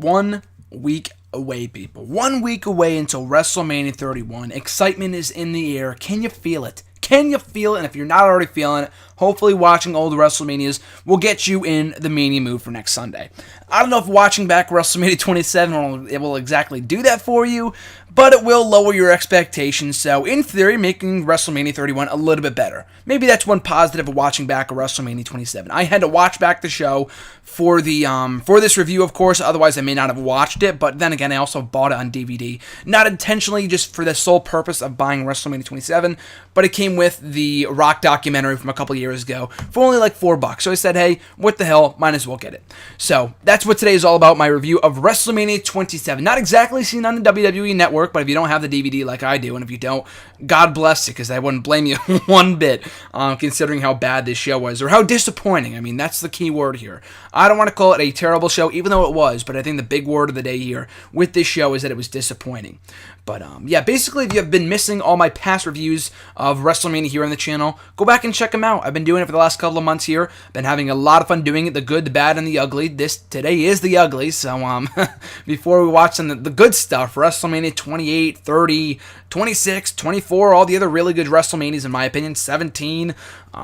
1 week away, people. 1 week away until WrestleMania 31. Excitement is in the air. Can you feel it? Can you feel it? And if you're not already feeling it, hopefully watching all the WrestleManias will get you in the Mania mood for next Sunday. I don't know if watching back WrestleMania 27 will exactly do that for you, but it will lower your expectations, so in theory, making WrestleMania 31 a little bit better. Maybe that's one positive of watching back a WrestleMania 27. I had to watch back the show for this review, of course, otherwise I may not have watched it, but then again, I also bought it on DVD. Not intentionally, just for the sole purpose of buying WrestleMania 27, but it came with the Rock documentary from a couple years ago for only like $4. So I said, hey, what the hell, might as well get it. So that's what today is all about, my review of WrestleMania 27. Not exactly seen on the WWE Network, but if you don't have the DVD like I do, and if you don't, God bless you, because I wouldn't blame you one bit, considering how bad this show was, or how disappointing. I mean, that's the key word here. I don't want to call it a terrible show, even though it was, but I think the big word of the day here with this show is that it was disappointing. But yeah, basically, if you have been missing all my past reviews of WrestleMania here on the channel, go back and check them out. I've been doing it for the last couple of months here. Been having a lot of fun doing it, the good, the bad, and the ugly. Today is the ugly, so before we watch the good stuff, WrestleMania 28, 30, 26, 24, all the other really good WrestleManias, in my opinion, 17,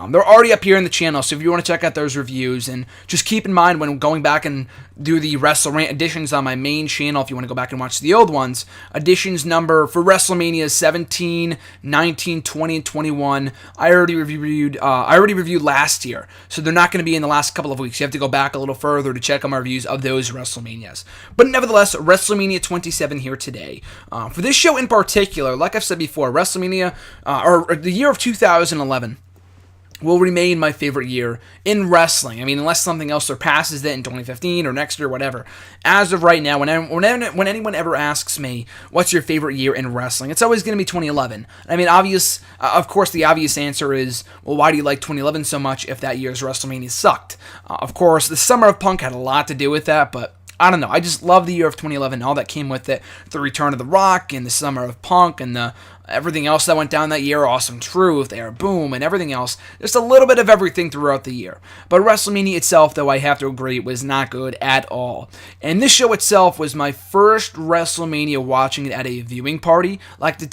they're already up here in the channel, so if you want to check out those reviews, and just keep in mind when going back and do the WrestleRant editions on my main channel, if you want to go back and watch the old ones, editions number for WrestleMania 17, 19, 20, and 21, I already reviewed last year, so they're not going to be in the last couple of weeks. You have to go back a little further to check out my reviews of those WrestleManias. But nevertheless, WrestleMania 27 here today. For this show in particular, like I've said before, WrestleMania, or the year of 2011, will remain my favorite year in wrestling. I mean, unless something else surpasses it in 2015 or next year, whatever. As of right now, when anyone ever asks me, what's your favorite year in wrestling, it's always going to be 2011. I mean, of course, the obvious answer is, well, why do you like 2011 so much if that year's WrestleMania sucked? Of course, the Summer of Punk had a lot to do with that, but I don't know. I just love the year of 2011 and all that came with it. The return of The Rock and the Summer of Punk and everything else that went down that year, Awesome Truth, Air Boom, and everything else. Just a little bit of everything throughout the year. But WrestleMania itself, though, I have to agree, was not good at all. And this show itself was my first WrestleMania watching it at a viewing party. Like I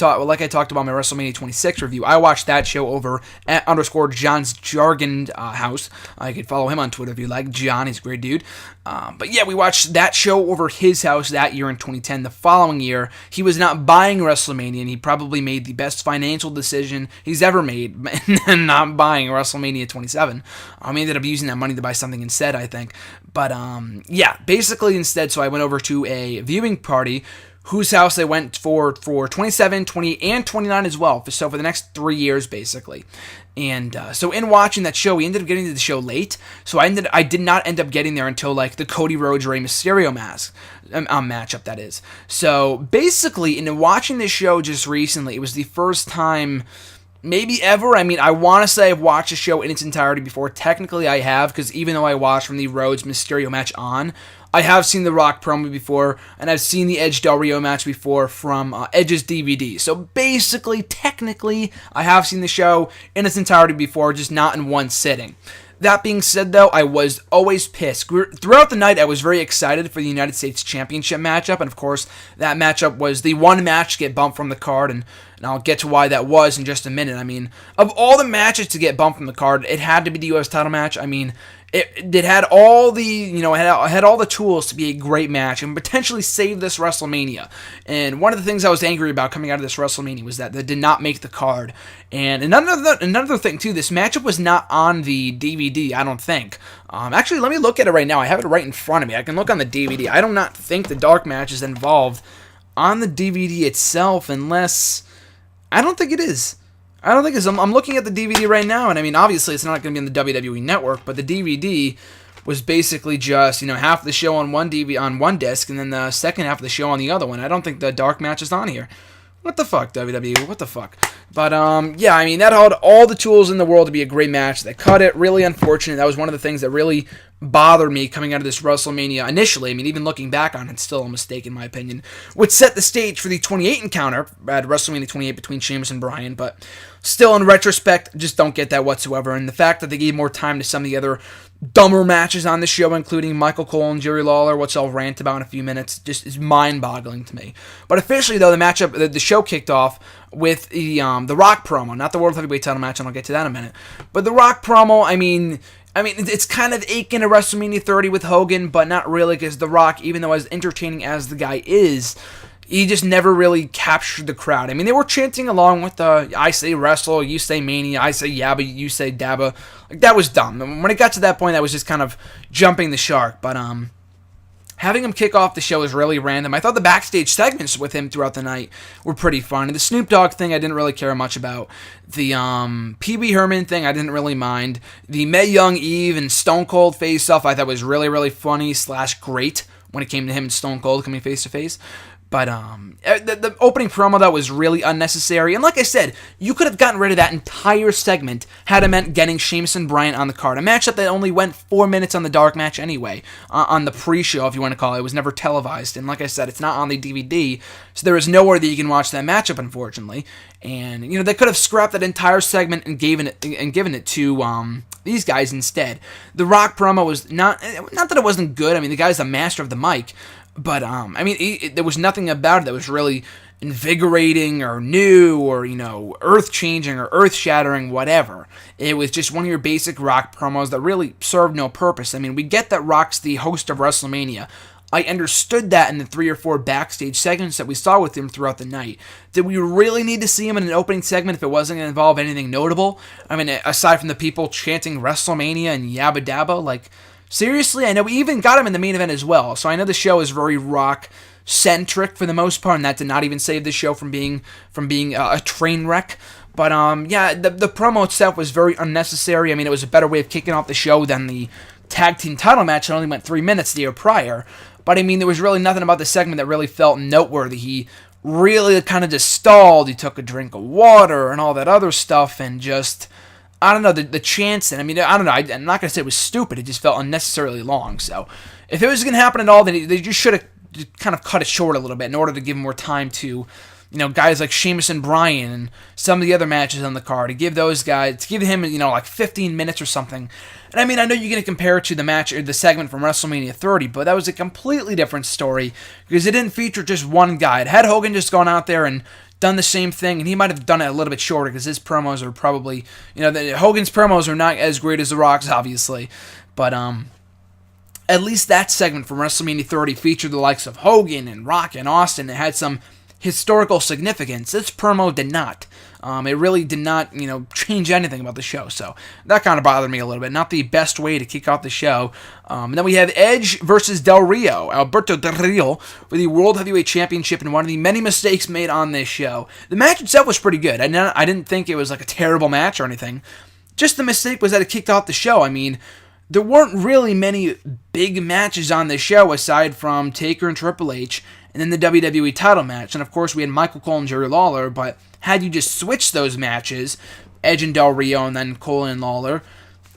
talked about my WrestleMania 26 review, I watched that show over at _John's Jargon house. You could follow him on Twitter if you like. John, he's a great dude. But yeah, we watched that show over his house that year in 2010. The following year, he was not buying WrestleMania, and he probably made the best financial decision he's ever made and not buying WrestleMania 27. He ended up using that money to buy something instead, I think. But yeah, basically instead, so I went over to a viewing party whose house I went for 27, 20, and 29 as well. So for the next 3 years, basically. And so in watching that show, we ended up getting to the show late. So I did not end up getting there until like the Cody Rhodes Rey Mysterio matchup, that is. So basically, in watching this show just recently, it was the first time maybe ever. I mean, I want to say I've watched the show in its entirety before. Technically, I have, because even though I watched from the Rhodes Mysterio match on, I have seen the Rock promo before, and I've seen the Edge Del Rio match before from Edge's DVD. So basically, technically, I have seen the show in its entirety before, just not in one sitting. That being said, though, I was always pissed. Throughout the night, I was very excited for the United States Championship matchup, and of course, that matchup was the one match to get bumped from the card, and I'll get to why that was in just a minute. I mean, of all the matches to get bumped from the card, it had to be the U.S. title match. I mean, it had all the, it had all the tools to be a great match and potentially save this WrestleMania. And one of the things I was angry about coming out of this WrestleMania was that they did not make the card. And another thing too, this matchup was not on the DVD, I don't think. Actually, let me look at it right now. I have it right in front of me. I can look on the DVD. I do not think the dark match is involved on the DVD itself, unless I don't think it is. I don't think it's. I'm looking at the DVD right now, and I mean, obviously, it's not going to be on the WWE Network, but the DVD was basically just, half the show on one disc, and then the second half of the show on the other one. I don't think the dark match is on here. What the fuck, WWE? What the fuck? But, yeah, I mean, that had all the tools in the world to be a great match. They cut it. Really unfortunate. That was one of the things that really bothered me coming out of this WrestleMania initially. I mean, even looking back on it, it's still a mistake in my opinion, which set the stage for the 28 encounter at WrestleMania 28 between Sheamus and Bryan, but still in retrospect, just don't get that whatsoever. And the fact that they gave more time to some of the other dumber matches on the show, including Michael Cole and Jerry Lawler, which I'll rant about in a few minutes, just is mind-boggling to me. But officially, though, the show kicked off with the Rock promo, not the World Heavyweight title match, and I'll get to that in a minute. But the Rock promo, I mean, it's kind of akin to WrestleMania 30 with Hogan, but not really, because The Rock, even though as entertaining as the guy is, he just never really captured the crowd. I mean, they were chanting along with the I say wrestle, you say mania, I say yabba, you say dabba. Like, that was dumb. And when it got to that point, that was just kind of jumping the shark. But having him kick off the show was really random. I thought the backstage segments with him throughout the night were pretty fun. And the Snoop Dogg thing I didn't really care much about. The Pee Wee Herman thing I didn't really mind. The Mae Young Eve and Stone Cold face-off I thought was really, really funny / great when it came to him and Stone Cold coming face-to-face. But the opening promo, that was really unnecessary. And like I said, you could have gotten rid of that entire segment had it meant getting Sheamus and Bryan on the card. A matchup that only went 4 minutes on the dark match anyway, on the pre-show, if you want to call it. It was never televised. And like I said, it's not on the DVD, so there is nowhere that you can watch that matchup, unfortunately. And, you know, they could have scrapped that entire segment and given it to these guys instead. The Rock promo was not that it wasn't good. I mean, the guy's the master of the mic. But, I mean, there was nothing about it that was really invigorating or new or, you know, earth-changing or earth-shattering, whatever. It was just one of your basic Rock promos that really served no purpose. I mean, we get that Rock's the host of WrestleMania. I understood that in the 3 or 4 backstage segments that we saw with him throughout the night. Did we really need to see him in an opening segment if it wasn't going to involve anything notable? I mean, aside from the people chanting WrestleMania and yabba dabba, like... seriously, I know we even got him in the main event as well, so I know the show is very Rock-centric for the most part, and that did not even save the show from being a train wreck. But, yeah, the promo itself was very unnecessary. I mean, it was a better way of kicking off the show than the tag team title match that only went 3 minutes the year prior. But, I mean, there was really nothing about the segment that really felt noteworthy. He really kind of just stalled. He took a drink of water and all that other stuff, and just... I don't know, the chance, and I mean, I don't know, I'm not going to say it was stupid, it just felt unnecessarily long, so if it was going to happen at all, then they just should have kind of cut it short a little bit in order to give more time to, you know, guys like Sheamus and Bryan and some of the other matches on the card, to give those guys, to give him, you know, like 15 minutes or something. And I mean, I know you're going to compare it to the match, or the segment from WrestleMania 30, but that was a completely different story, because it didn't feature just one guy. It had Hogan just gone out there and done the same thing, and he might have done it a little bit shorter, because his promos are probably, you know, Hogan's promos are not as great as The Rock's, obviously, but at least that segment from WrestleMania 30 featured the likes of Hogan and Rock and Austin. It had some historical significance. This promo did not. It really did not, you know, change anything about the show, so that kind of bothered me a little bit. Not the best way to kick off the show. And then we have Edge versus Del Rio, Alberto Del Rio, for the World Heavyweight Championship, and one of the many mistakes made on this show. The match itself was pretty good. I didn't think it was like a terrible match or anything. Just the mistake was that it kicked off the show. I mean, there weren't really many big matches on this show aside from Taker and Triple H, and then the WWE title match. And of course, we had Michael Cole and Jerry Lawler, but had you just switched those matches, Edge and Del Rio and then Cole and Lawler,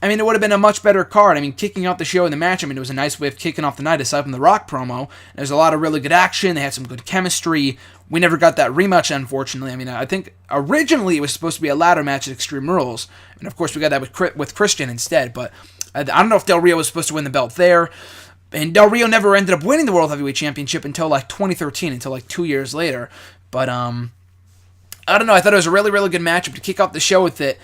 I mean, it would have been a much better card. I mean, kicking off the show in the match, I mean, it was a nice way of kicking off the night, aside from the Rock promo. There's a lot of really good action. They had some good chemistry. We never got that rematch, unfortunately. I mean, I think originally it was supposed to be a ladder match at Extreme Rules, and of course we got that with Christian instead, but I don't know if Del Rio was supposed to win the belt there. And Del Rio never ended up winning the World Heavyweight Championship until like 2013, until like 2 years later. But I don't know, I thought it was a really, really good matchup to kick off the show with. It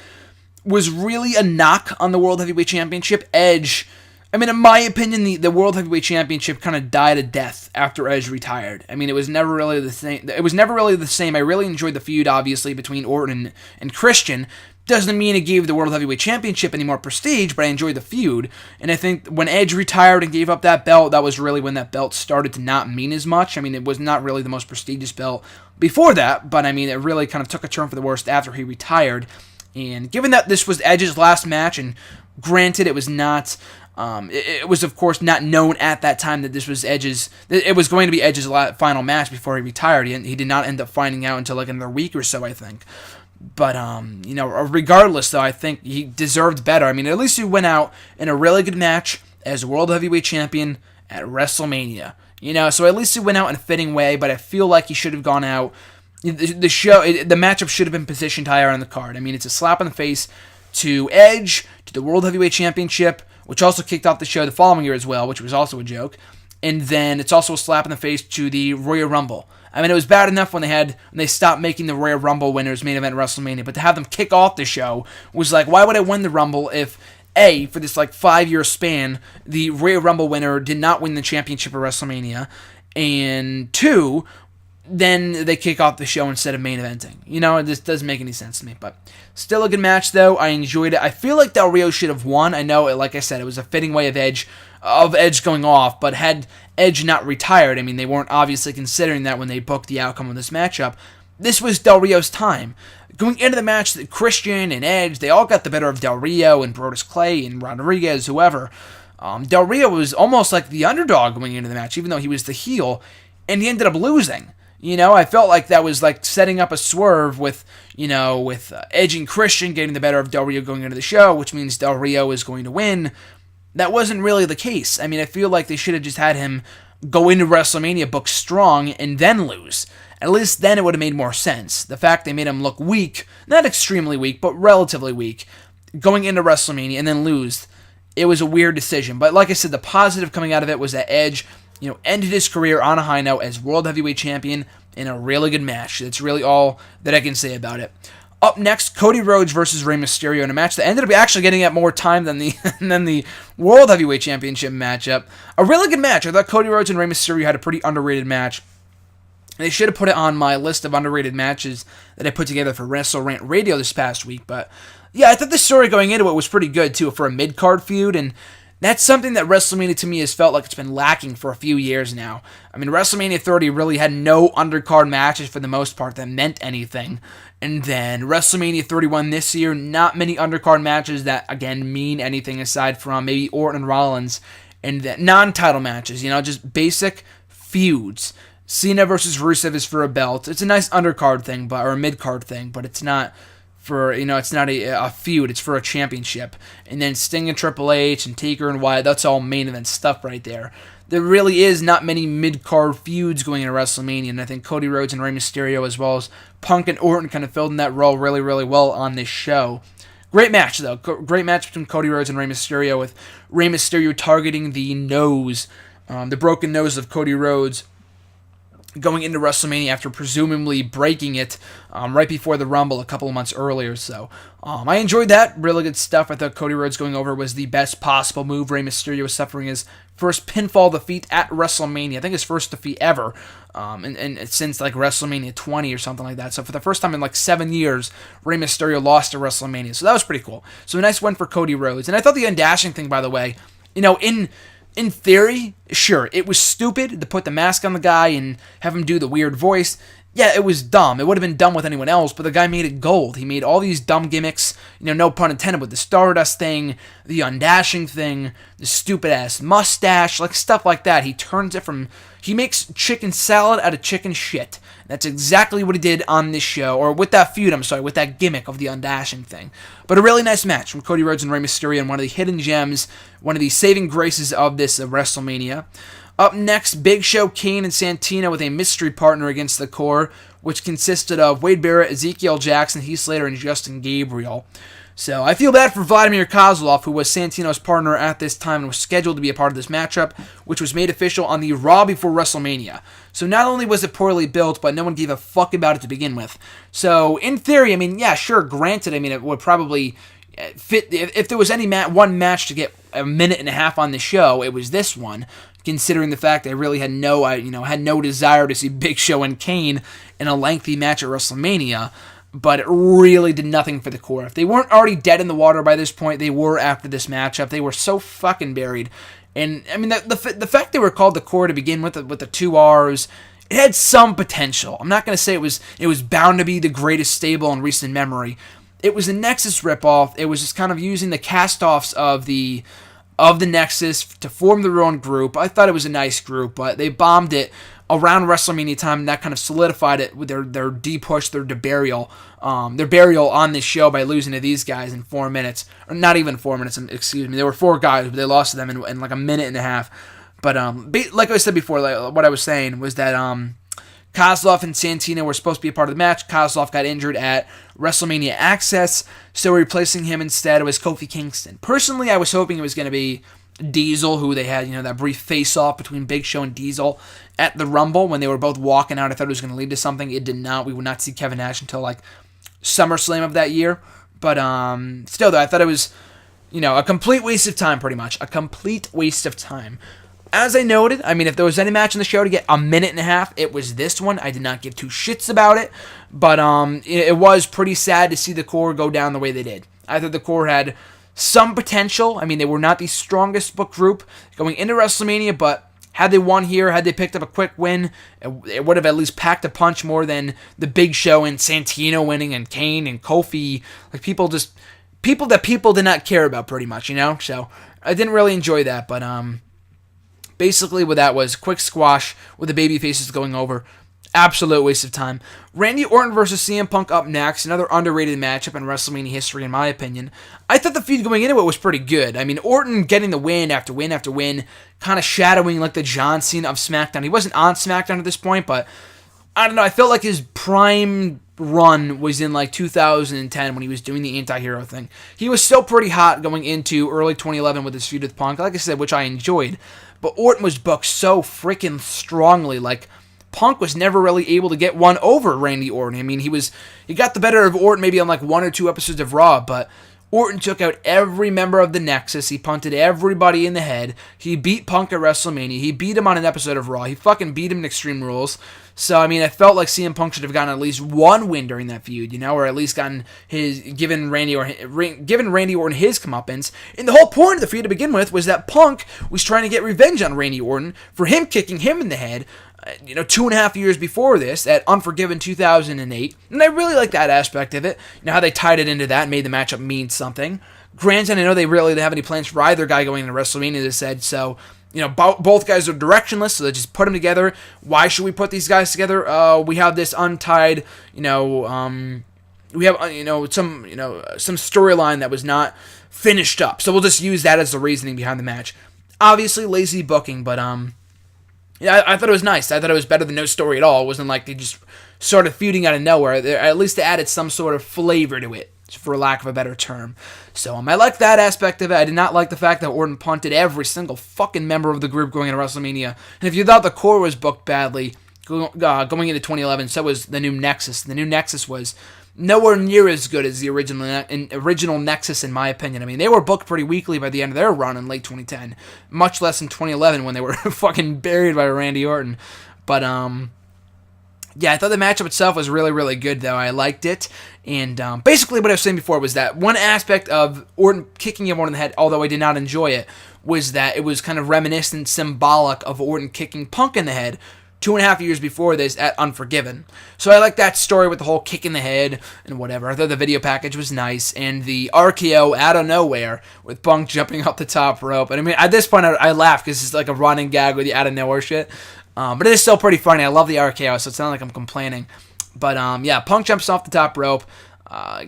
was really a knock on the World Heavyweight Championship. Edge, I mean, in my opinion, the World Heavyweight Championship kind of died a death after Edge retired. I mean, it was never really the same. I really enjoyed the feud, obviously, between Orton and Christian. Doesn't mean it gave the World Heavyweight Championship any more prestige, but I enjoyed the feud. And I think when Edge retired and gave up that belt, that was really when that belt started to not mean as much. I mean, it was not really the most prestigious belt before that, but I mean, it really kind of took a turn for the worst after he retired. And given that this was Edge's last match, and granted it was not, it was of course not known at that time that this was it was going to be Edge's final match before he retired. He did not end up finding out until like another week or so, I think. But, you know, regardless, though, I think he deserved better. I mean, at least he went out in a really good match as World Heavyweight Champion at WrestleMania. So at least he went out in a fitting way, but I feel like he should have gone out. The matchup should have been positioned higher on the card. It's a slap in the face to Edge, to the World Heavyweight Championship, which also kicked off the show the following year as well, which was also a joke. And then it's also a slap in the face to the Royal Rumble. It was bad enough when they stopped making the Royal Rumble winners main event at WrestleMania, but to have them kick off the show was like, why would I win the Rumble if, A, for this 5-year span, the Royal Rumble winner did not win the championship at WrestleMania, and 2, then they kick off the show instead of main eventing. It just doesn't make any sense to me. But still a good match, though. I enjoyed it. I feel like Del Rio should have won. I know, like I said, it was a fitting way of Edge going off. But had Edge not retired, they weren't obviously considering that when they booked the outcome of this matchup. This was Del Rio's time. Going into the match, Christian and Edge, they all got the better of Del Rio and Brodus Clay and Rodriguez, whoever. Del Rio was almost like the underdog going into the match, even though he was the heel, and he ended up losing. I felt like that was like setting up a swerve with Edge and Christian getting the better of Del Rio going into the show, which means Del Rio is going to win. That wasn't really the case. I feel like they should have just had him go into WrestleMania booked strong and then lose. At least then it would have made more sense. The fact they made him look weak, not extremely weak, but relatively weak, going into WrestleMania and then lose, it was a weird decision. But like I said, the positive coming out of it was that Edge ended his career on a high note as World Heavyweight Champion in a really good match. That's really all that I can say about it. Up next, Cody Rhodes versus Rey Mysterio in a match that ended up actually getting at more time than the World Heavyweight Championship matchup. A really good match. I thought Cody Rhodes and Rey Mysterio had a pretty underrated match. They should have put it on my list of underrated matches that I put together for WrestleRant Radio this past week. But yeah, I thought the story going into it was pretty good too for a mid-card feud, and that's something that WrestleMania to me has felt like it's been lacking for a few years now. WrestleMania 30 really had no undercard matches for the most part that meant anything. And then WrestleMania 31 this year, not many undercard matches that, again, mean anything aside from maybe Orton and Rollins. And the non-title matches, just basic feuds. Cena versus Rusev is for a belt. It's a nice undercard thing, or a mid-card thing, but it's not for, it's not a feud, it's for a championship. And then Sting and Triple H and Taker and Wyatt, that's all main event stuff right there. There really is not many mid-card feuds going into WrestleMania, and I think Cody Rhodes and Rey Mysterio, as well as Punk and Orton, kind of filled in that role really, really well on this show. Great match, though. Great match between Cody Rhodes and Rey Mysterio, with Rey Mysterio targeting the nose, the broken nose of Cody Rhodes, going into WrestleMania after presumably breaking it right before the Rumble a couple of months earlier. So I enjoyed that. Really good stuff. I thought Cody Rhodes going over was the best possible move. Rey Mysterio was suffering his first pinfall defeat at WrestleMania. I think his first defeat ever, and since like WrestleMania 20 or something like that. So for the first time in like 7 years, Rey Mysterio lost to WrestleMania. So that was pretty cool. So a nice win for Cody Rhodes. And I thought the undashing thing, by the way, in theory, sure, it was stupid to put the mask on the guy and have him do the weird voice. Yeah, it was dumb. It would have been dumb with anyone else, but the guy made it gold. He made all these dumb gimmicks, no pun intended, with the Stardust thing, the undashing thing, the stupid-ass mustache, like stuff like that. He makes chicken salad out of chicken shit. That's exactly what he did on this show, or with that feud, with that gimmick of the undashing thing. But a really nice match from Cody Rhodes and Rey Mysterio, and one of the hidden gems, one of the saving graces of this WrestleMania. Up next, Big Show, Kane, and Santino with a mystery partner against the Core, which consisted of Wade Barrett, Ezekiel Jackson, Heath Slater, and Justin Gabriel. So I feel bad for Vladimir Kozlov, who was Santino's partner at this time and was scheduled to be a part of this matchup, which was made official on the Raw before WrestleMania. So not only was it poorly built, but no one gave a fuck about it to begin with. So in theory, yeah, sure, granted, it would probably fit. If there was any one match to get a minute and a half on the show, it was this one, considering the fact I really had no desire to see Big Show and Kane in a lengthy match at WrestleMania. But it really did nothing for the Core. If they weren't already dead in the water by this point, they were after this matchup. They were so fucking buried. And, the fact they were called the Core to begin with the two R's, it had some potential. I'm not going to say it was bound to be the greatest stable in recent memory. It was a Nexus ripoff. It was just kind of using the cast-offs of the Nexus to form their own group. I thought it was a nice group, but they bombed it around WrestleMania time, and that kind of solidified it with their D-push, their burial on this show by losing to these guys in 4 minutes. Or not even 4 minutes, excuse me. There were 4 guys, but they lost to them in like a minute and a half. But like I said before, like what I was saying was that Kozlov and Santino were supposed to be a part of the match. Kozlov got injured at WrestleMania Access, so replacing him instead was Kofi Kingston. Personally, I was hoping it was going to be Diesel, who they had, that brief face-off between Big Show and Diesel at the Rumble when they were both walking out. I thought it was going to lead to something. It did not. We would not see Kevin Nash until like SummerSlam of that year. But still, though, I thought it was, a complete waste of time, pretty much. A complete waste of time. As I noted, if there was any match in the show to get a minute and a half, it was this one. I did not give 2 shits about it, but it was pretty sad to see the Core go down the way they did. I thought the Core had some potential. They were not the strongest book group going into WrestleMania, but had they won here, had they picked up a quick win, it would have at least packed a punch more than the Big Show and Santino winning and Kane and Kofi. Like people that people did not care about, pretty much, So I didn't really enjoy that, but basically, what that was, quick squash with the baby faces going over. Absolute waste of time. Randy Orton versus CM Punk up next. Another underrated matchup in WrestleMania history, in my opinion. I thought the feud going into it was pretty good. Orton getting the win after win after win, kind of shadowing like the John Cena of SmackDown. He wasn't on SmackDown at this point, but I don't know. I felt like his prime run was in like 2010 when he was doing the anti-hero thing. He was still pretty hot going into early 2011 with his feud with Punk, like I said, which I enjoyed. But Orton was booked so freaking strongly. Like, Punk was never really able to get one over Randy Orton. He got the better of Orton maybe on like 1 or 2 episodes of Raw, but Orton took out every member of the Nexus. He punted everybody in the head. He beat Punk at WrestleMania. He beat him on an episode of Raw. He fucking beat him in Extreme Rules. So, I felt like CM Punk should have gotten at least one win during that feud, or at least given Randy Orton his comeuppance. And the whole point of the feud to begin with was that Punk was trying to get revenge on Randy Orton for him kicking him in the head, 2.5 years before this at Unforgiven 2008. And I really like that aspect of it. How they tied it into that and made the matchup mean something. Granted, I know they really didn't have any plans for either guy going into WrestleMania, they said, so both guys are directionless, so they just put them together. Why should we put these guys together? We have this untied, we have, some storyline that was not finished up. So we'll just use that as the reasoning behind the match. Obviously, lazy booking, but, I thought it was nice. I thought it was better than no story at all. It wasn't like they just started feuding out of nowhere. At least they added some sort of flavor to it, for lack of a better term. So I liked that aspect of it. I did not like the fact that Orton punted every single fucking member of the group going into WrestleMania. And if you thought the Core was booked badly going into 2011, so was the new Nexus. The new Nexus was nowhere near as good as the original Nexus, in my opinion. They were booked pretty weakly by the end of their run in late 2010, much less in 2011 when they were fucking buried by Randy Orton. But yeah, I thought the matchup itself was really, really good, though. I liked it. And basically what I was saying before was that one aspect of Orton kicking everyone in the head, although I did not enjoy it, was that it was kind of reminiscent, symbolic of Orton kicking Punk in the head 2.5 years before this at Unforgiven. So I like that story with the whole kick in the head and whatever. I thought the video package was nice. And the RKO out of nowhere with Punk jumping up the top rope. And at this point, I laugh because it's like a running gag with the out of nowhere shit. But it is still pretty funny. I love the RKO, so it's not like I'm complaining. But yeah, Punk jumps off the top rope,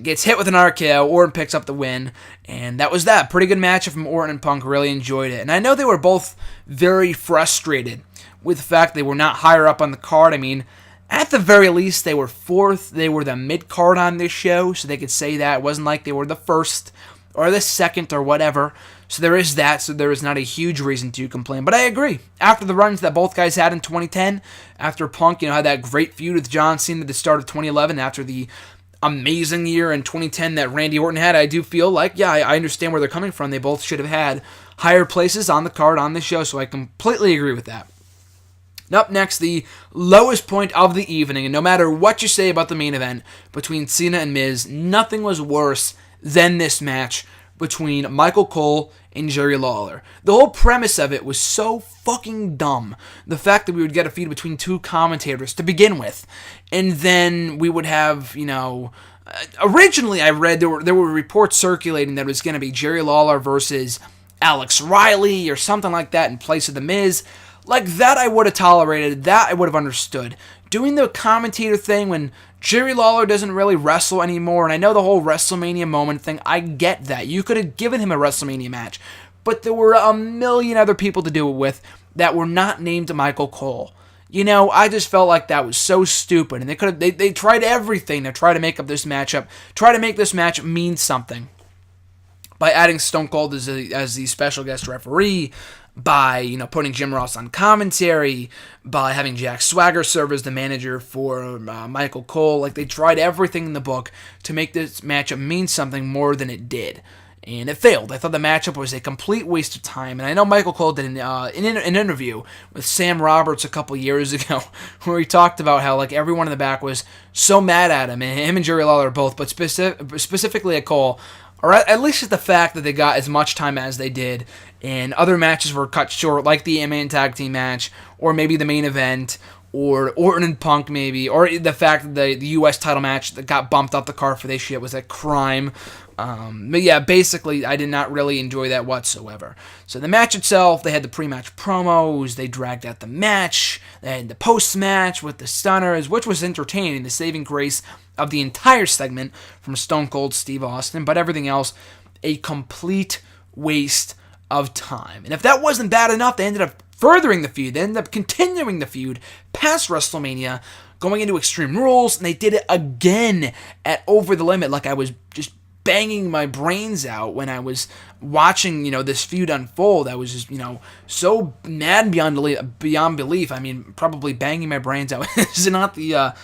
gets hit with an RKO, Orton picks up the win, and that was that. Pretty good matchup from Orton and Punk, really enjoyed it. And I know they were both very frustrated with the fact they were not higher up on the card. At the very least, they were 4th. They were the mid-card on this show, so they could say that. It wasn't like they were the 1st or the 2nd or whatever. So there is that, so there is not a huge reason to complain. But I agree. After the runs that both guys had in 2010, after Punk, had that great feud with John Cena at the start of 2011, after the amazing year in 2010 that Randy Orton had, I do feel like, yeah, I understand where they're coming from. They both should have had higher places on the card on this show, so I completely agree with that. Up next, the lowest point of the evening, and no matter what you say about the main event between Cena and Miz, nothing was worse than this match between Michael Cole and Jerry Lawler. The whole premise of it was so fucking dumb. The fact that we would get a feud between 2 commentators to begin with, and then we would have, originally I read there were reports circulating that it was going to be Jerry Lawler versus Alex Riley or something like that in place of The Miz. Like, that I would have tolerated. That I would have understood. Doing the commentator thing when Jerry Lawler doesn't really wrestle anymore, and I know the whole WrestleMania moment thing, I get that. You could have given him a WrestleMania match. But there were a million other people to do it with that were not named Michael Cole. You know, I just felt like that was so stupid, and they tried everything to try to make up this matchup, try to make this match mean something by adding Stone Cold as the special guest referee, by, you know, putting Jim Ross on commentary, by having Jack Swagger serve as the manager for Michael Cole. Like, they tried everything in the book to make this matchup mean something more than it did. And it failed. I thought the matchup was a complete waste of time. And I know Michael Cole did an interview with Sam Roberts a couple years ago where he talked about how, like, everyone in the back was so mad at him, and him and Jerry Lawler both, but specifically at Cole, or at least at the fact that they got as much time as they did, and other matches were cut short, like the man tag team match, or maybe the main event, or Orton and Punk maybe, or the fact that the U.S. title match that got bumped off the card for this shit was a crime. But yeah, basically, I did not really enjoy that whatsoever. So the match itself, they had the pre-match promos, they dragged out the match, they had the post-match with the stunners, which was entertaining, the saving grace of the entire segment from Stone Cold Steve Austin, but everything else, a complete waste of time. And if that wasn't bad enough, they ended up furthering the feud, they ended up continuing the feud past WrestleMania, going into Extreme Rules, and they did it again at Over the Limit, like I was just banging my brains out when I was watching, you know, this feud unfold. I was just, you know, so mad beyond belief. I mean, probably banging my brains out is not the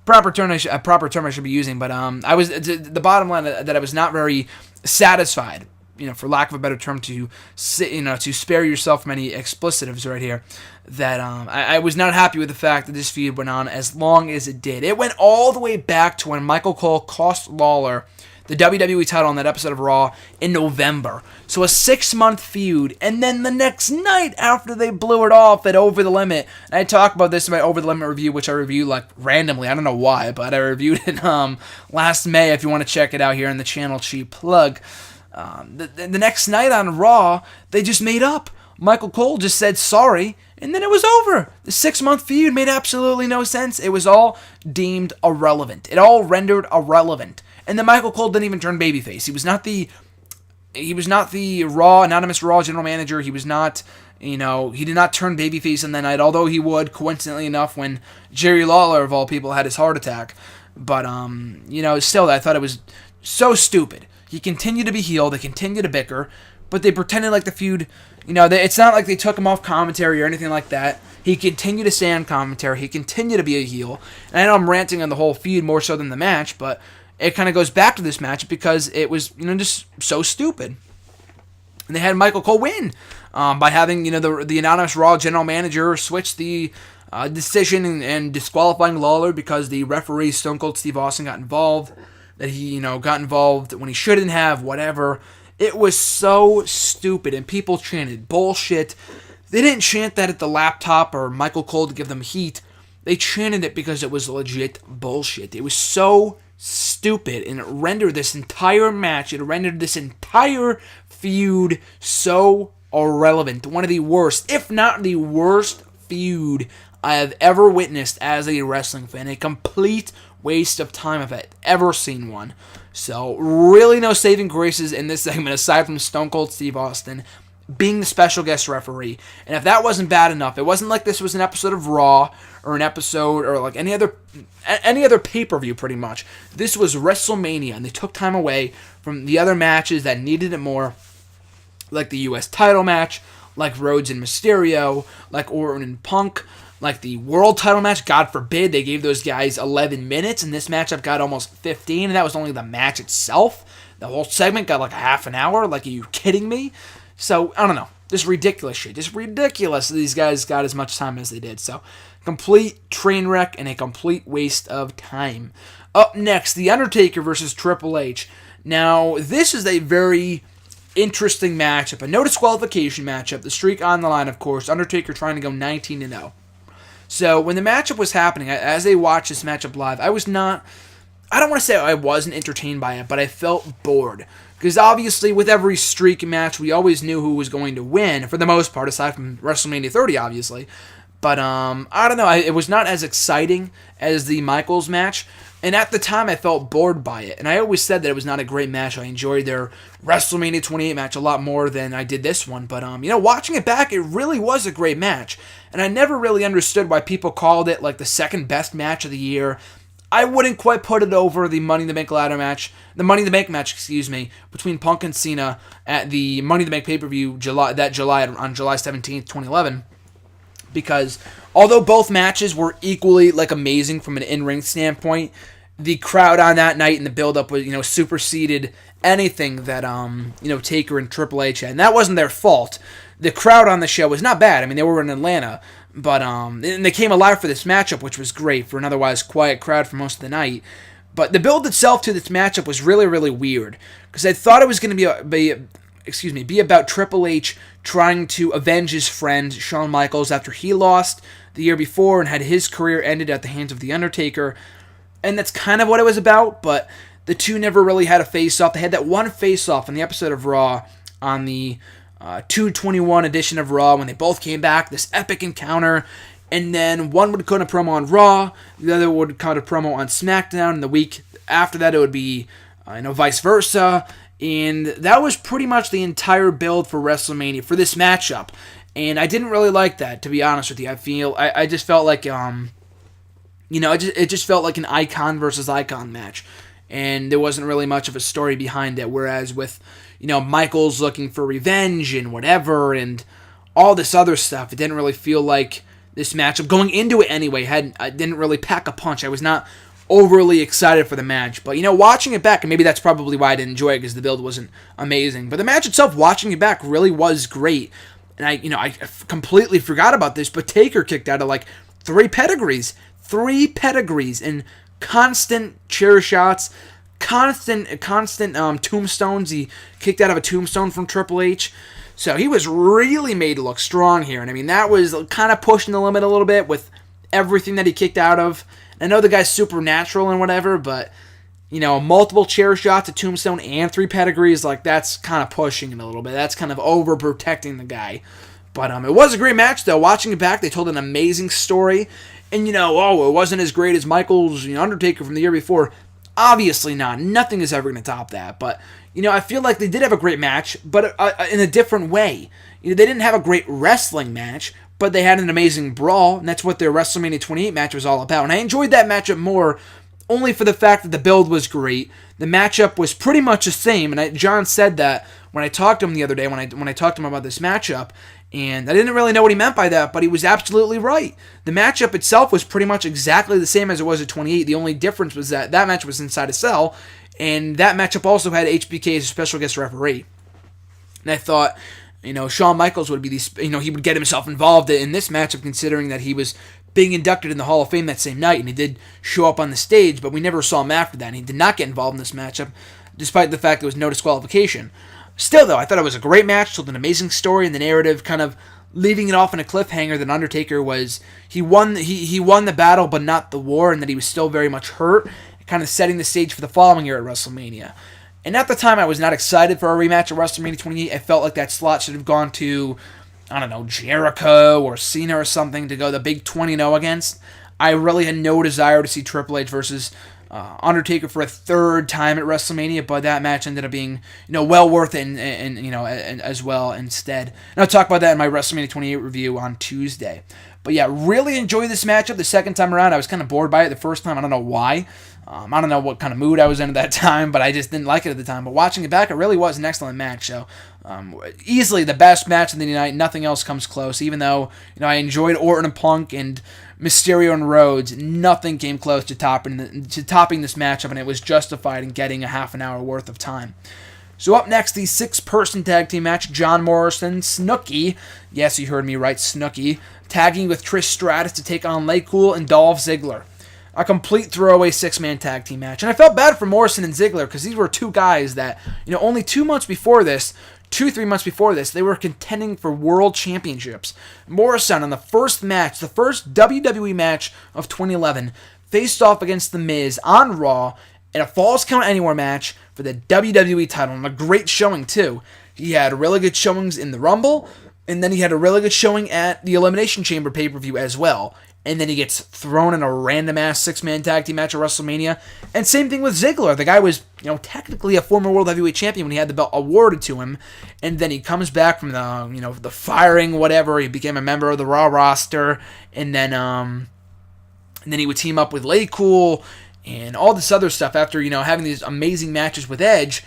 proper term I should be using, but I was, the bottom line that I was not very satisfied, you know, for lack of a better term, to spare yourself from any explicitives right here, that I was not happy with the fact that this feud went on as long as it did. It went all the way back to when Michael Cole cost Lawler the WWE title on that episode of Raw in November. So a 6-month feud, and then the next night after they blew it off at Over the Limit, and I talked about this in my Over the Limit review, which I reviewed like randomly, I don't know why, but I reviewed it last May if you want to check it out here in the channel, cheap plug. The next night on Raw, they just made up. Michael Cole just said sorry, and then it was over. The 6-month feud made absolutely no sense. It was all deemed irrelevant. It all rendered irrelevant. And then Michael Cole didn't even turn babyface. He was not the Raw, anonymous Raw general manager. He was not, you know, he did not turn babyface on that night, although he would, coincidentally enough, when Jerry Lawler, of all people, had his heart attack. But, you know, still, I thought it was so stupid. He continued to be heel, they continued to bicker, but they pretended like the feud, you know, it's not like they took him off commentary or anything like that. He continued to stay on commentary, he continued to be a heel, and I know I'm ranting on the whole feud more so than the match, but it kind of goes back to this match because it was, you know, just so stupid. And they had Michael Cole win by having, you know, the anonymous Raw general manager switch the decision and disqualifying Lawler because the referee, Stone Cold Steve Austin, got involved. That he, you know, got involved when he shouldn't have, whatever. It was so stupid, and people chanted bullshit. They didn't chant that at the laptop or Michael Cole to give them heat. They chanted it because it was legit bullshit. It was so stupid, and it rendered this entire match, it rendered this entire feud so irrelevant. One of the worst, if not the worst feud I have ever witnessed as a wrestling fan. A complete waste of time if I've ever seen one. So, really no saving graces in this segment aside from Stone Cold Steve Austin being the special guest referee. And if that wasn't bad enough, it wasn't like this was an episode of Raw or an episode or like any other pay-per-view pretty much. This was WrestleMania, and they took time away from the other matches that needed it more, like the U.S. title match, like Rhodes and Mysterio, like Orton and Punk, like the world title match. God forbid they gave those guys 11 minutes, and this matchup got almost 15, and that was only the match itself. The whole segment got like a half an hour. Like, are you kidding me? So, I don't know. Just ridiculous shit. Just ridiculous that these guys got as much time as they did. So, complete train wreck and a complete waste of time. Up next, The Undertaker versus Triple H. Now, this is a very interesting matchup. A no disqualification matchup. The streak on the line, of course. Undertaker trying to go 19-0. So, when the matchup was happening, as I watched this matchup live, I was not I don't want to say I wasn't entertained by it, but I felt bored. Because obviously, with every streak match, we always knew who was going to win, for the most part, aside from WrestleMania 30, obviously. But, I don't know, it was not as exciting as the Michaels match. And at the time, I felt bored by it. And I always said that it was not a great match. I enjoyed their WrestleMania 28 match a lot more than I did this one. But, watching it back, it really was a great match. And I never really understood why people called it, like, the second best match of the year. I wouldn't quite put it over the Money in the Bank ladder match, between Punk and Cena at the Money in the Bank pay-per-view on July 17th, 2011, because although both matches were equally like amazing from an in-ring standpoint, the crowd on that night and the build-up was, superseded anything that Taker and Triple H had, and that wasn't their fault. The crowd on the show was not bad. I mean, they were in Atlanta. But and they came alive for this matchup, which was great for an otherwise quiet crowd for most of the night. But the build itself to this matchup was really, really weird, because I thought it was going to be about Triple H trying to avenge his friend Shawn Michaels after he lost the year before and had his career ended at the hands of the Undertaker, and that's kind of what it was about. But the two never really had a face-off. They had that one face-off in the episode of Raw on the 221 edition of Raw when they both came back, this epic encounter, and then one would cut a promo on Raw, the other would cut a promo on SmackDown, and the week after that it would be vice versa, and that was pretty much the entire build for WrestleMania for this matchup, and I didn't really like that, to be honest with you. I just felt like it just felt like an icon versus icon match, and there wasn't really much of a story behind it, whereas with Michaels looking for revenge and whatever and all this other stuff, it didn't really feel like this matchup, going into it anyway, didn't really pack a punch. I was not overly excited for the match, but watching it back, and maybe that's probably why I didn't enjoy it, because the build wasn't amazing, but the match itself, watching it back, really was great. And I completely forgot about this, but Taker kicked out of like three pedigrees and constant chair shots, constant tombstones. He kicked out of a tombstone from Triple H. So he was really made to look strong here. And that was kind of pushing the limit a little bit with everything that he kicked out of. I know the guy's supernatural and whatever, but multiple chair shots, a tombstone, and three pedigrees, like that's kind of pushing it a little bit. That's kind of overprotecting the guy. But it was a great match though. Watching it back, they told an amazing story. And it wasn't as great as Michaels, Undertaker from the year before. Obviously not. Nothing is ever going to top that. But, I feel like they did have a great match, but in a different way. They didn't have a great wrestling match, but they had an amazing brawl, and that's what their WrestleMania 28 match was all about. And I enjoyed that matchup more only for the fact that the build was great. The matchup was pretty much the same, and John said that when I talked to him the other day, when I talked to him about this matchup, and I didn't really know what he meant by that, but he was absolutely right. The matchup itself was pretty much exactly the same as it was at 28. The only difference was that match was inside a cell, and that matchup also had HBK as a special guest referee. And I thought, Shawn Michaels would be he would get himself involved in this matchup, considering that he was being inducted in the Hall of Fame that same night, and he did show up on the stage, but we never saw him after that, and he did not get involved in this matchup, despite the fact there was no disqualification. Still, though, I thought it was a great match, told an amazing story, and the narrative kind of leaving it off in a cliffhanger that Undertaker was, he won the battle, but not the war, and that he was still very much hurt, kind of setting the stage for the following year at WrestleMania. And at the time, I was not excited for a rematch at WrestleMania 28. I felt like that slot should have gone to, Jericho or Cena or something to go the big 20-0 against. I really had no desire to see Triple H versus Undertaker for a third time at WrestleMania, but that match ended up being, well worth it, and as well instead. And I'll talk about that in my WrestleMania 28 review on Tuesday. But yeah, really enjoyed this matchup the second time around. I was kind of bored by it the first time. I don't know why. I don't know what kind of mood I was in at that time, but I just didn't like it at the time. But watching it back, it really was an excellent match. So easily the best match of the night. Nothing else comes close. Even though I enjoyed Orton and Punk and Mysterio and Rhodes, nothing came close to topping this matchup, and it was justified in getting a half an hour worth of time. So up next, the 6-person tag team match, John Morrison, Snooki, yes, you heard me right, Snooki, tagging with Trish Stratus to take on Laycool and Dolph Ziggler. A complete throwaway 6-man tag team match. And I felt bad for Morrison and Ziggler, because these were two guys that, only 3 months before this, they were contending for world championships. Morrison, on the first match, the first WWE match of 2011, faced off against The Miz on Raw, in a Falls Count Anywhere match for the WWE title, and a great showing too. He had really good showings in the Rumble, and then he had a really good showing at the Elimination Chamber pay-per-view as well. And then he gets thrown in a random-ass six-man tag team match at WrestleMania. And same thing with Ziggler. The guy was, technically a former World Heavyweight Champion when he had the belt awarded to him. And then he comes back from the firing, whatever. He became a member of the Raw roster. And then he would team up with Lay Cool and all this other stuff after, having these amazing matches with Edge.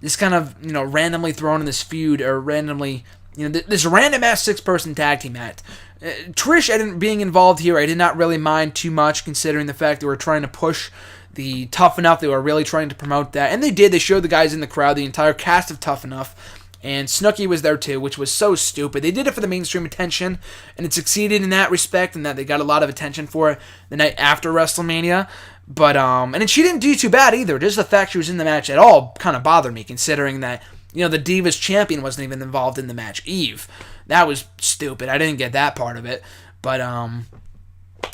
This kind of, randomly thrown in this feud, or randomly, this random-ass six-person tag team match. Trish being involved here, I did not really mind too much, considering the fact they were trying to push the Tough Enough. They were really trying to promote that, and they did. They showed the guys in the crowd, the entire cast of Tough Enough, and Snooki was there too, which was so stupid. They did it for the mainstream attention, and it succeeded in that respect, and that they got a lot of attention for it the night after WrestleMania. But and she didn't do too bad either. Just the fact she was in the match at all kind of bothered me, considering that the Divas champion wasn't even involved in the match. Eve. That was stupid. I didn't get that part of it. But,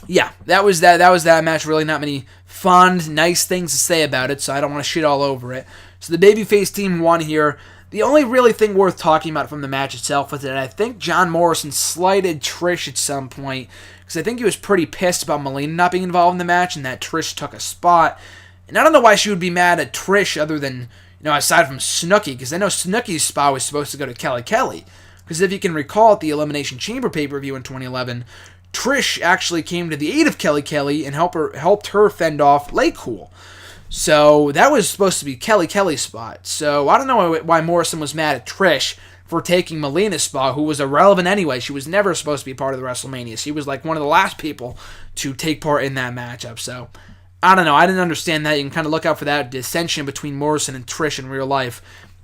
yeah, that was that match. Really not many fun, nice things to say about it, so I don't want to shit all over it. So the babyface team won here. The only really thing worth talking about from the match itself was that I think John Morrison slighted Trish at some point, because I think he was pretty pissed about Melina not being involved in the match, and that Trish took a spot. And I don't know why she would be mad at Trish other than, aside from Snooki, because I know Snooki's spot was supposed to go to Kelly. Because if you can recall at the Elimination Chamber pay-per-view in 2011, Trish actually came to the aid of Kelly and helped her fend off Lay Cool. So that was supposed to be Kelly's spot. So I don't know why Morrison was mad at Trish for taking Melina's spot, who was irrelevant anyway. She was never supposed to be part of the WrestleMania. She was like one of the last people to take part in that matchup. So I don't know. I didn't understand that. You can kind of look out for that dissension between Morrison and Trish in real life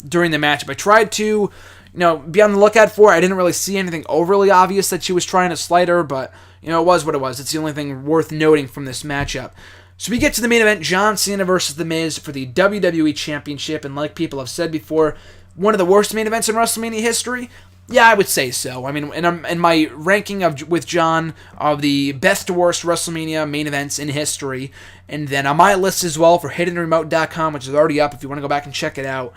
during the matchup. I tried to be on the lookout for it. I didn't really see anything overly obvious that she was trying to slight her, but, it was what it was. It's the only thing worth noting from this matchup. So we get to the main event, John Cena versus The Miz for the WWE Championship, and like people have said before, one of the worst main events in WrestleMania history? Yeah, I would say so. I mean, in my ranking with John of the best to worst WrestleMania main events in history, and then on my list as well for hiddenremote.com, which is already up if you want to go back and check it out.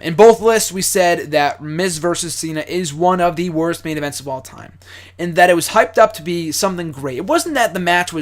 In both lists, we said that Miz versus Cena is one of the worst main events of all time, and that it was hyped up to be something great. It wasn't that the match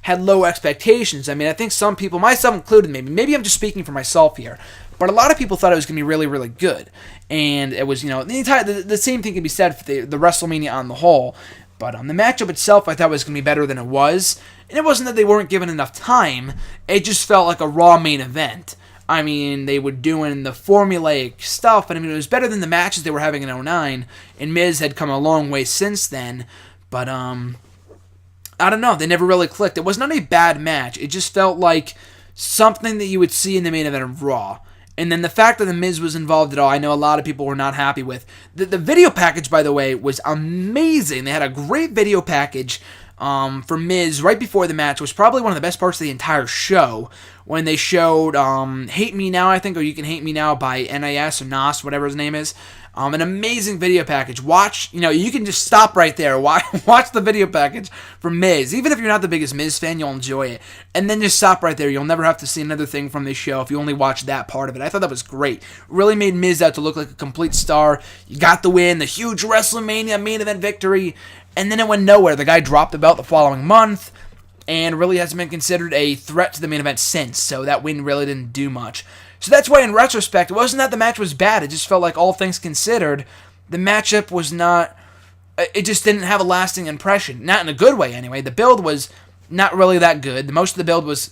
had low expectations. I mean, I think some people, myself included, maybe I'm just speaking for myself here, but a lot of people thought it was going to be really, really good, and it was, the same thing can be said for the WrestleMania on the whole. But the matchup itself, I thought was going to be better than it was, and it wasn't that they weren't given enough time. It just felt like a Raw main event. I mean, they were doing the formulaic stuff, but I mean, it was better than the matches they were having in 2009, and Miz had come a long way since then, but, I don't know, they never really clicked. It was not a bad match, it just felt like something that you would see in the main event of Raw. And then the fact that The Miz was involved at all, I know a lot of people were not happy with. The video package, by the way, was amazing. They had a great video package for Miz right before the match, was probably one of the best parts of the entire show, when they showed Hate Me Now, I think, or You Can Hate Me Now by NIS or NAS, whatever his name is. An amazing video package. Watch, you can just stop right there. Watch the video package from Miz. Even if you're not the biggest Miz fan, you'll enjoy it. And then just stop right there. You'll never have to see another thing from this show if you only watch that part of it. I thought that was great. Really made Miz out to look like a complete star. You got the win, the huge WrestleMania main event victory, and then it went nowhere. The guy dropped the belt the following month, and really hasn't been considered a threat to the main event since, so that win really didn't do much. So that's why, in retrospect, it wasn't that the match was bad, it just felt like, all things considered, the matchup was not, it just didn't have a lasting impression. Not in a good way, anyway. The build was not really that good. Most of the build was,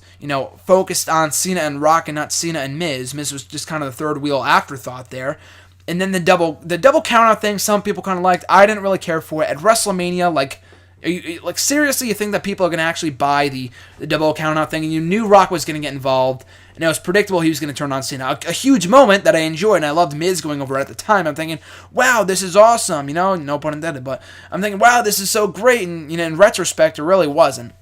focused on Cena and Rock and not Cena and Miz. Miz was just kind of the third wheel afterthought there. And then the double countout thing, some people kind of liked. I didn't really care for it. At WrestleMania, seriously, you think that people are going to actually buy the double countout thing? And you knew Rock was going to get involved, and it was predictable he was going to turn on Cena. A huge moment that I enjoyed, and I loved Miz going over at the time. I'm thinking, wow, this is awesome, no pun intended, but I'm thinking, wow, this is so great, and, in retrospect, it really wasn't.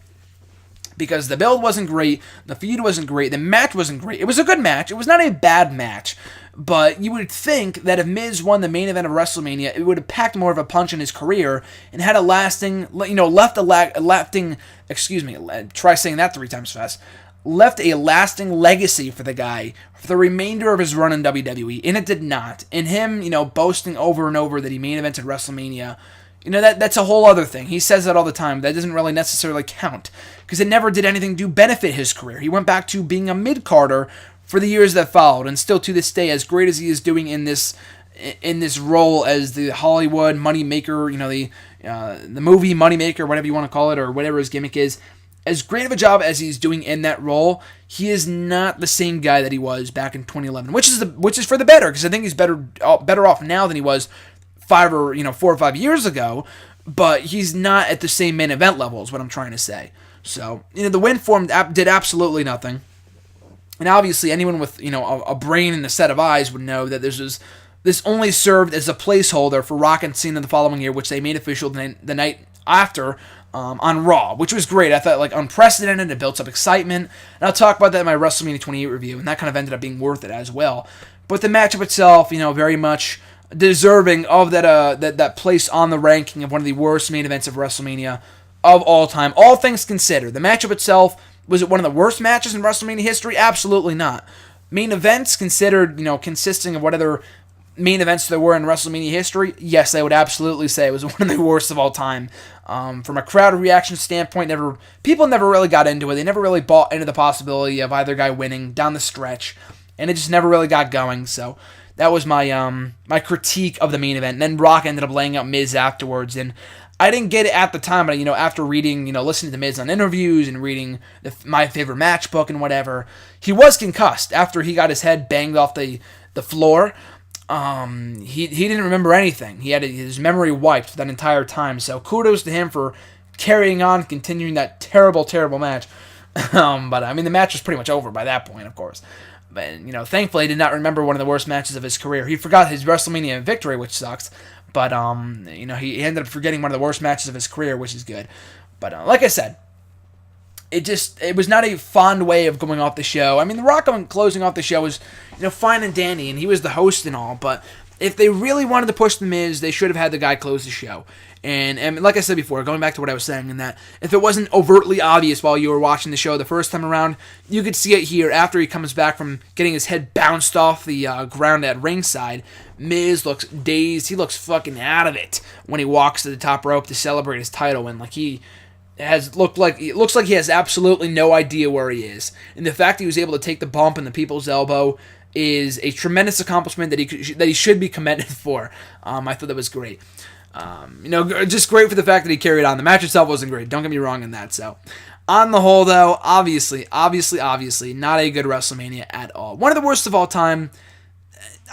Because the build wasn't great, the feud wasn't great, the match wasn't great. It was a good match, it was not a bad match, but you would think that if Miz won the main event of WrestleMania, it would have packed more of a punch in his career and had a lasting, try saying that 3 times fast, left a lasting legacy for the guy for the remainder of his run in WWE, and it did not. And him, boasting over and over that he main evented WrestleMania, that's a whole other thing. He says that all the time. That doesn't really necessarily count because it never did anything to benefit his career. He went back to being a mid-carder for the years that followed, and still to this day, as great as he is doing in this role as the Hollywood moneymaker, the movie moneymaker, whatever you want to call it, or whatever his gimmick is, as great of a job as he's doing in that role, he is not the same guy that he was back in 2011, which is for the better, because I think he's better off now than he was 4 or 5 years ago, but he's not at the same main event level is what I'm trying to say. So, the win for him did absolutely nothing. And obviously anyone with, a brain and a set of eyes would know that this only served as a placeholder for Rock and Cena the following year, which they made official the night after on Raw, which was great. I thought, unprecedented. It built up excitement. And I'll talk about that in my WrestleMania 28 review, and that kind of ended up being worth it as well. But the matchup itself, very much deserving of that place on the ranking of one of the worst main events of WrestleMania of all time. All things considered, the matchup itself, was it one of the worst matches in WrestleMania history? Absolutely not. Main events considered, consisting of what other main events there were in WrestleMania history, yes, I would absolutely say it was one of the worst of all time. From a crowd reaction standpoint, people never really got into it. They never really bought into the possibility of either guy winning down the stretch, and it just never really got going. So that was my my critique of the main event. And then Rock ended up laying out Miz afterwards, and I didn't get it at the time, but after reading, listening to Miz on interviews and reading my favorite match book and whatever, he was concussed after he got his head banged off the floor. He didn't remember anything. He had his memory wiped that entire time. So kudos to him for carrying on, continuing that terrible, terrible match. But the match was pretty much over by that point, of course. But thankfully, he did not remember one of the worst matches of his career. He forgot his WrestleMania victory, which sucks. But he ended up forgetting one of the worst matches of his career, which is good. But like I said, it was not a fond way of going off the show. The Rock closing off the show was, fine and dandy, and he was the host and all, but if they really wanted to push The Miz, they should have had the guy close the show. And like I said before, going back to what I was saying, in that if it wasn't overtly obvious while you were watching the show the first time around, you could see it here after he comes back from getting his head bounced off the ground at ringside. Miz looks dazed. He looks fucking out of it when he walks to the top rope to celebrate his title win. It looks like he has absolutely no idea where he is. And the fact that he was able to take the bump in the people's elbow is a tremendous accomplishment that he should be commended for. I thought that was great. Just great for the fact that he carried on. The match itself wasn't great. Don't get me wrong in that. So, on the whole, though, obviously, not a good WrestleMania at all. One of the worst of all time.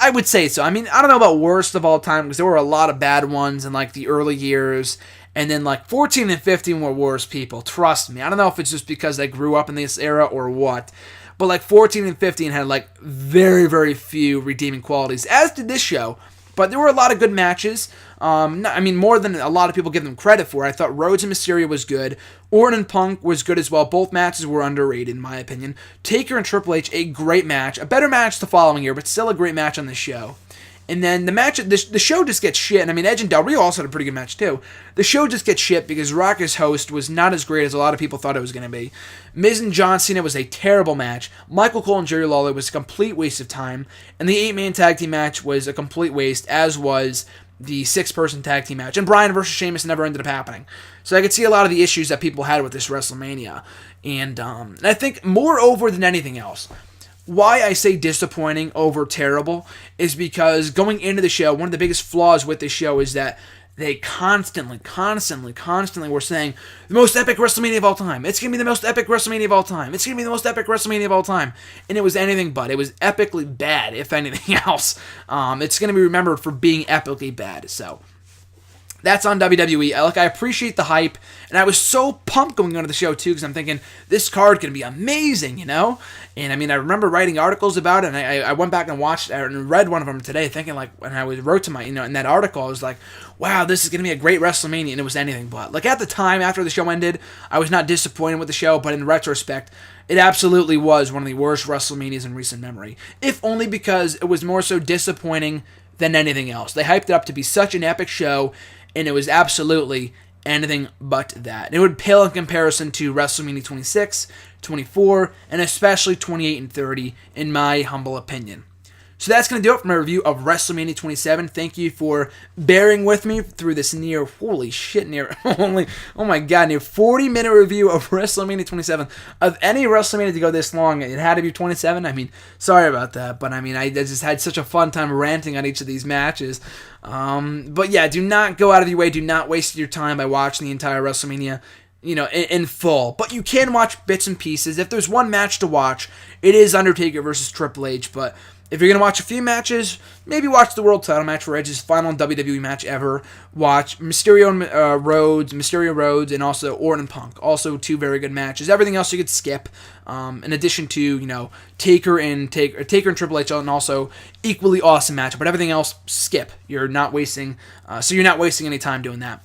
I would say so. I don't know about worst of all time because there were a lot of bad ones in the early years. And then 14 and 15 were worse people. Trust me. I don't know if it's just because I grew up in this era or what. But 14 and 15 had very, very few redeeming qualities, as did this show. But there were a lot of good matches. More than a lot of people give them credit for. I thought Rhodes and Mysterio was good. Orton and Punk was good as well. Both matches were underrated, in my opinion. Taker and Triple H, a great match. A better match the following year, but still a great match on the show. And then the show just gets shit. And Edge and Del Rio also had a pretty good match too. The show just gets shit because Rock as host was not as great as a lot of people thought it was going to be. Miz and John Cena was a terrible match. Michael Cole and Jerry Lawler was a complete waste of time. And the 8-man tag team match was a complete waste, as was the 6-person tag team match. And Bryan versus Sheamus never ended up happening. So I could see a lot of the issues that people had with this WrestleMania. And I think moreover than anything else, why I say disappointing over terrible is because going into the show, one of the biggest flaws with this show is that they constantly were saying the most epic WrestleMania of all time. It's going to be the most epic WrestleMania of all time. It's going to be the most epic WrestleMania of all time. And it was anything but. It was epically bad, if anything else. It's going to be remembered for being epically bad. So that's on WWE. I appreciate the hype, and I was so pumped going on to the show, too, because I'm thinking, this card can be amazing, And I remember writing articles about it, and I went back and watched and read one of them today, thinking, when I wrote to my, in that article, I was like, wow, this is going to be a great WrestleMania, and it was anything but. At the time, after the show ended, I was not disappointed with the show, but in retrospect, it absolutely was one of the worst WrestleManias in recent memory, if only because it was more so disappointing than anything else. They hyped it up to be such an epic show, and it was absolutely anything but that. It would pale in comparison to WrestleMania 26, 24, and especially 28 and 30, in my humble opinion. So that's going to do it for my review of WrestleMania 27. Thank you for bearing with me through this near 40-minute review of WrestleMania 27. Of any WrestleMania to go this long, it had to be 27. I mean, sorry about that, but I mean, I just had such a fun time ranting on each of these matches. But yeah, do not go out of your way. Do not waste your time by watching the entire WrestleMania, in full. But you can watch bits and pieces. If there's one match to watch, it is Undertaker versus Triple H, but if you're going to watch a few matches, maybe watch the world title match for Edge's final WWE match ever. Watch Mysterio Rhodes, and also Orton and Punk. Also 2 very good matches. Everything else you could skip, in addition to, Taker and Triple H, and also equally awesome match. But everything else, skip. You're not wasting any time doing that.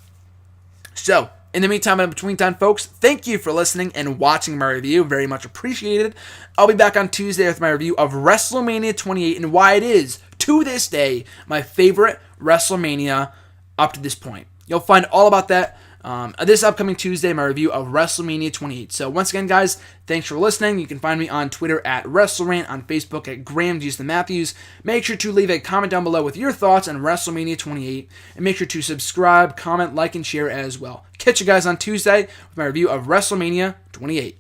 So, in the meantime and in between time, folks, thank you for listening and watching my review. Very much appreciated. I'll be back on Tuesday with my review of WrestleMania 28 and why it is, to this day, my favorite WrestleMania up to this point. You'll find all about that this upcoming Tuesday, my review of WrestleMania 28. So once again, guys, thanks for listening. You can find me on Twitter at WrestleRant, on Facebook at GrahamJesusTheMatthews. Make sure to leave a comment down below with your thoughts on WrestleMania 28, and make sure to subscribe, comment, like, and share as well. Catch you guys on Tuesday with my review of WrestleMania 28.